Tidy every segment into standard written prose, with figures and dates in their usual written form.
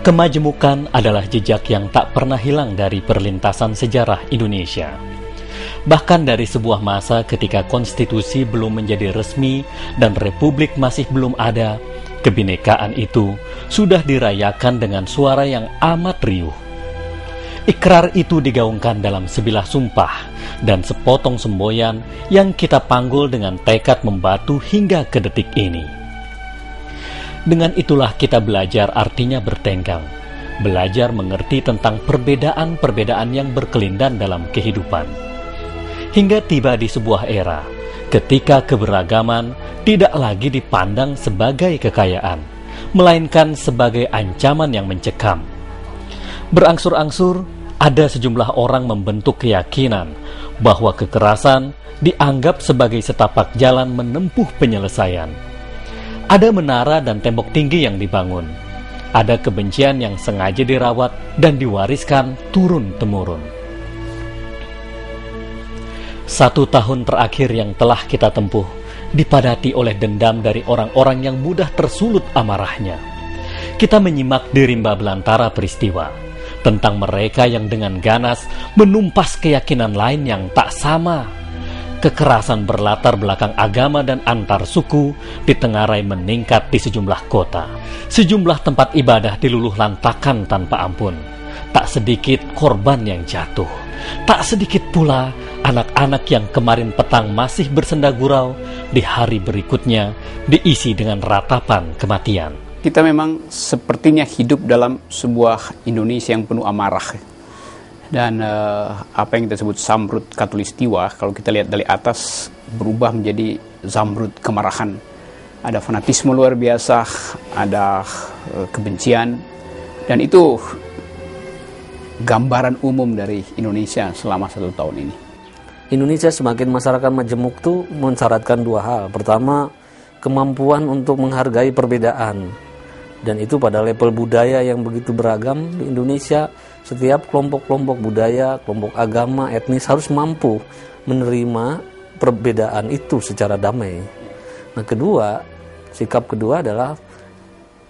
Kemajemukan adalah jejak yang tak pernah hilang dari perlintasan sejarah Indonesia. Bahkan dari sebuah masa ketika konstitusi belum menjadi resmi dan republik masih belum ada, kebinekaan itu sudah dirayakan dengan suara yang amat riuh. Ikrar itu digaungkan dalam sebilah sumpah dan sepotong semboyan yang kita panggul dengan tekad membatu hingga ke detik ini. Dengan itulah kita belajar artinya bertenggang, belajar mengerti tentang perbedaan-perbedaan yang berkelindan dalam kehidupan. Hingga tiba di sebuah era, ketika keberagaman tidak lagi dipandang sebagai kekayaan, melainkan sebagai ancaman yang mencekam. Berangsur-angsur, ada sejumlah orang membentuk keyakinan bahwa kekerasan dianggap sebagai setapak jalan menempuh penyelesaian. Ada menara dan tembok tinggi yang dibangun. Ada kebencian yang sengaja dirawat dan diwariskan turun-temurun. 1 tahun terakhir yang telah kita tempuh dipadati oleh dendam dari orang-orang yang mudah tersulut amarahnya. Kita menyimak di rimba belantara peristiwa tentang mereka yang dengan ganas menumpas keyakinan lain yang tak sama. Kekerasan berlatar belakang agama dan antar suku ditengarai meningkat di sejumlah kota. Sejumlah tempat ibadah diluluh lantakan tanpa ampun. Tak sedikit korban yang jatuh. Tak sedikit pula anak-anak yang kemarin petang masih bersenda gurau, di hari berikutnya diisi dengan ratapan kematian. Kita memang sepertinya hidup dalam sebuah Indonesia yang penuh amarah. Dan apa yang kita sebut zamrud katulistiwa, kalau kita lihat dari atas, berubah menjadi zamrud kemarahan. Ada fanatisme luar biasa, ada kebencian, dan itu gambaran umum dari Indonesia selama 1 tahun ini. Indonesia semakin masyarakat majemuk itu mensyaratkan 2 hal. Pertama, kemampuan untuk menghargai perbedaan. Dan itu pada level budaya yang begitu beragam di Indonesia, setiap kelompok-kelompok budaya, kelompok agama, etnis harus mampu menerima perbedaan itu secara damai. Nah, sikap kedua adalah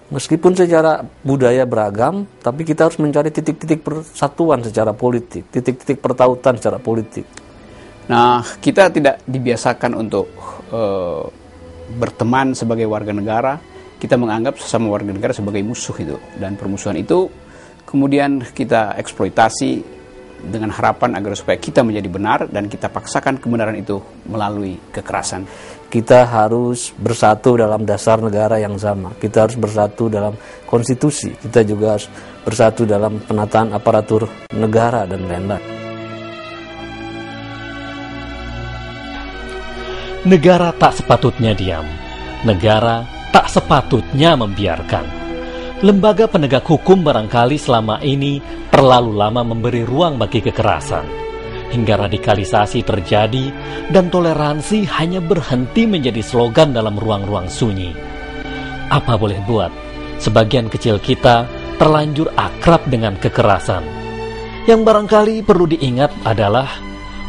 meskipun secara budaya beragam, tapi kita harus mencari titik-titik persatuan secara politik, titik-titik pertautan secara politik. Nah, kita tidak dibiasakan untuk berteman sebagai warga negara. Kita menganggap sesama warga negara sebagai musuh itu, dan permusuhan itu kemudian kita eksploitasi dengan harapan agar supaya kita menjadi benar, dan kita paksakan kebenaran itu melalui kekerasan. Kita harus bersatu dalam dasar negara yang sama. Kita harus bersatu dalam konstitusi. Kita juga harus bersatu dalam penataan aparatur negara dan lain-lain. Negara tak sepatutnya diam. Negara tak sepatutnya membiarkan. Lembaga penegak hukum barangkali selama ini terlalu lama memberi ruang bagi kekerasan, hingga radikalisasi terjadi dan toleransi hanya berhenti menjadi slogan dalam ruang-ruang sunyi. Apa boleh buat, sebagian kecil kita terlanjur akrab dengan kekerasan. Yang barangkali perlu diingat adalah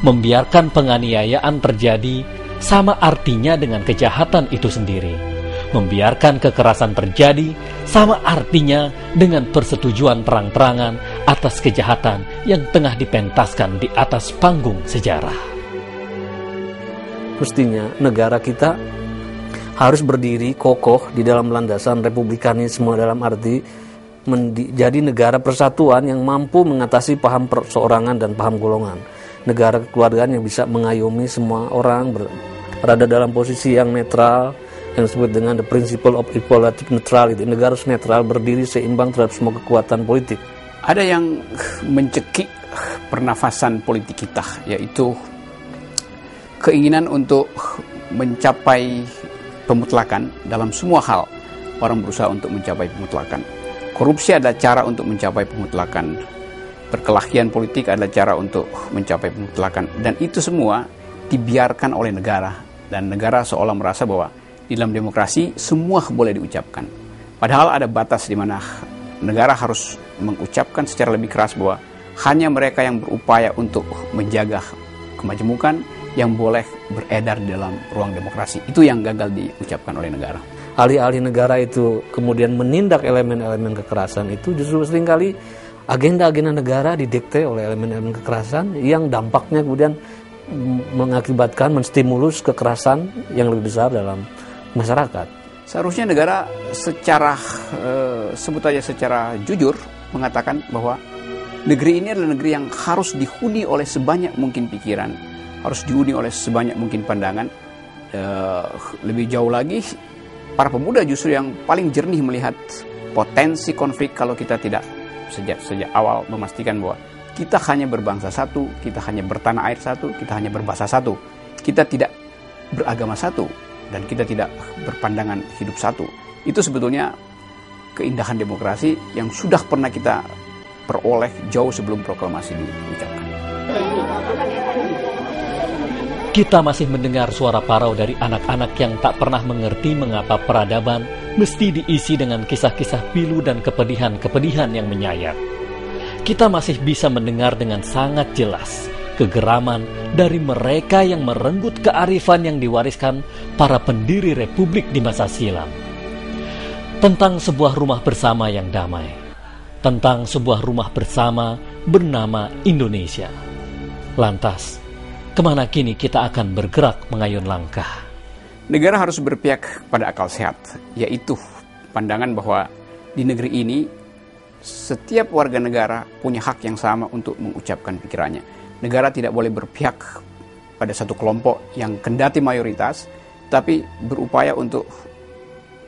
membiarkan penganiayaan terjadi sama artinya dengan kejahatan itu sendiri. Membiarkan kekerasan terjadi sama artinya dengan persetujuan terang-terangan atas kejahatan yang tengah dipentaskan di atas panggung sejarah. Mestinya negara kita harus berdiri kokoh di dalam landasan republikanisme, dalam arti menjadi negara persatuan yang mampu mengatasi paham perseorangan dan paham golongan. Negara kekeluargaan yang bisa mengayomi semua orang, berada dalam posisi yang netral, yang disebut dengan the principle of equalative neutrality. Negara harus netral, berdiri seimbang terhadap semua kekuatan politik. Ada yang mencekik pernafasan politik kita, yaitu keinginan untuk mencapai pemutlakan dalam semua hal. Orang berusaha untuk mencapai pemutlakan. Korupsi adalah cara untuk mencapai pemutlakan. Perkelahian politik adalah cara untuk mencapai pemutlakan. Dan itu semua dibiarkan oleh negara. Dan negara seolah merasa bahwa di dalam demokrasi semua boleh diucapkan. Padahal ada batas di mana negara harus mengucapkan secara lebih keras bahwa hanya mereka yang berupaya untuk menjaga kemajemukan yang boleh beredar di dalam ruang demokrasi. Itu yang gagal diucapkan oleh negara. alih-alih negara itu kemudian menindak elemen-elemen kekerasan itu, justru seringkali agenda-agenda negara didikte oleh elemen-elemen kekerasan yang dampaknya kemudian mengakibatkan, menstimulus kekerasan yang lebih besar dalam masyarakat. Seharusnya negara secara sebut aja secara jujur mengatakan bahwa negeri ini adalah negeri yang harus dihuni oleh sebanyak mungkin pikiran, harus dihuni oleh sebanyak mungkin pandangan. Lebih jauh lagi, para pemuda justru yang paling jernih melihat potensi konflik kalau kita tidak sejak awal memastikan bahwa kita hanya berbangsa satu, kita hanya bertanah air satu, kita hanya berbahasa satu, kita tidak beragama satu, dan kita tidak berpandangan hidup satu. Itu sebetulnya keindahan demokrasi yang sudah pernah kita peroleh jauh sebelum proklamasi diucapkan. Kita masih mendengar suara parau dari anak-anak yang tak pernah mengerti mengapa peradaban mesti diisi dengan kisah-kisah pilu dan kepedihan-kepedihan yang menyayat. Kita masih bisa mendengar dengan sangat jelas kegeraman dari mereka yang merenggut kearifan yang diwariskan para pendiri republik di masa silam. Tentang sebuah rumah bersama yang damai. Tentang sebuah rumah bersama bernama Indonesia. Lantas, kemana kini kita akan bergerak mengayun langkah? Negara harus berpihak pada akal sehat, yaitu pandangan bahwa di negeri ini setiap warga negara punya hak yang sama untuk mengucapkan pikirannya. Negara tidak boleh berpihak pada satu kelompok yang kendati mayoritas, tapi berupaya untuk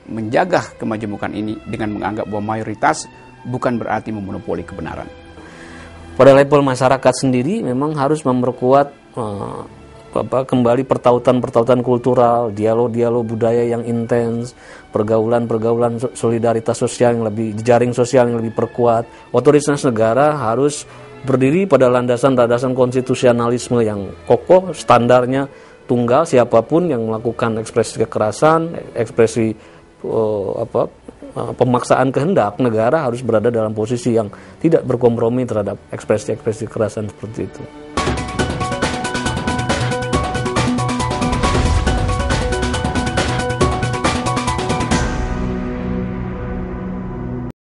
menjaga kemajemukan ini dengan menganggap bahwa mayoritas bukan berarti memonopoli kebenaran. Pada level masyarakat sendiri memang harus memperkuat kembali pertautan kultural, dialog budaya yang intens, pergaulan solidaritas sosial yang lebih, jejaring sosial yang lebih perkuat. Otoritas negara harus berdiri pada landasan konstitusionalisme yang kokoh, standarnya tunggal, siapapun yang melakukan ekspresi kekerasan, ekspresi pemaksaan kehendak, negara harus berada dalam posisi yang tidak berkompromi terhadap ekspresi kekerasan seperti itu.